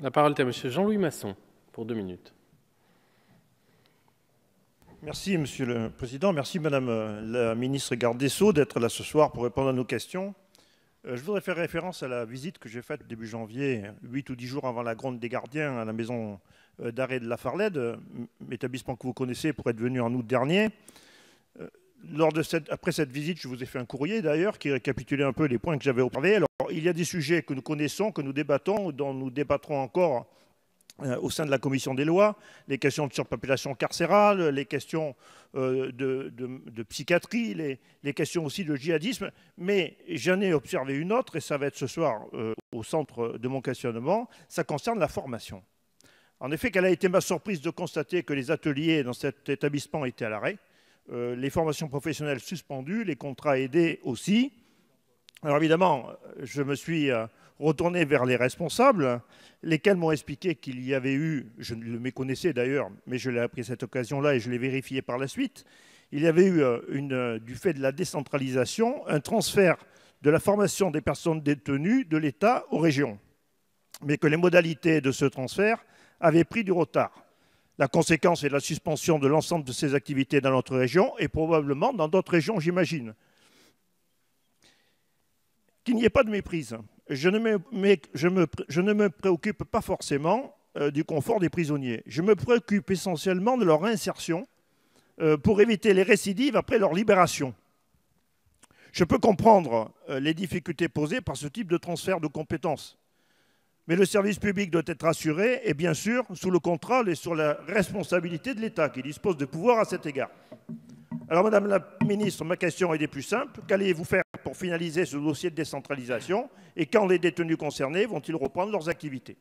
La parole est à Monsieur Jean-Louis Masson, pour 2 minutes. Merci, Monsieur le Président. Merci, Madame la Ministre Garde des Sceaux, d'être là ce soir pour répondre à nos questions. Je voudrais faire référence à la visite que j'ai faite début janvier, 8 ou 10 jours avant la Gronde des Gardiens, à la maison d'arrêt de la Farlède, établissement que vous connaissez pour être venu en août dernier. Après cette visite, je vous ai fait un courrier d'ailleurs qui récapitulait un peu les points que j'avais observés. Alors, il y a des sujets que nous connaissons, que nous débattons, dont nous débattrons encore au sein de la commission des lois, les questions de surpopulation carcérale, les questions de psychiatrie, les questions aussi de djihadisme. Mais j'en ai observé une autre, et ça va être ce soir au centre de mon questionnement, ça concerne la formation. En effet, quelle a été ma surprise de constater que les ateliers dans cet établissement étaient à l'arrêt, les formations professionnelles suspendues, les contrats aidés aussi. Alors évidemment, je me suis retourné vers les responsables, lesquels m'ont expliqué qu'il y avait eu, je le méconnaissais d'ailleurs, mais je l'ai appris à cette occasion-là et je l'ai vérifié par la suite, il y avait eu, du fait de la décentralisation, un transfert de la formation des personnes détenues de l'État aux régions, mais que les modalités de ce transfert avaient pris du retard. La conséquence est la suspension de l'ensemble de ces activités dans notre région et probablement dans d'autres régions, j'imagine. Qu'il n'y ait pas de méprise. Je ne me préoccupe pas forcément du confort des prisonniers. Je me préoccupe essentiellement de leur réinsertion pour éviter les récidives après leur libération. Je peux comprendre les difficultés posées par ce type de transfert de compétences. Mais le service public doit être assuré et bien sûr sous le contrôle et sur la responsabilité de l'État qui dispose de pouvoir à cet égard. Alors Madame la Ministre, ma question est des plus simples. Qu'allez-vous faire pour finaliser ce dossier de décentralisation et quand les détenus concernés vont-ils reprendre leurs activités ?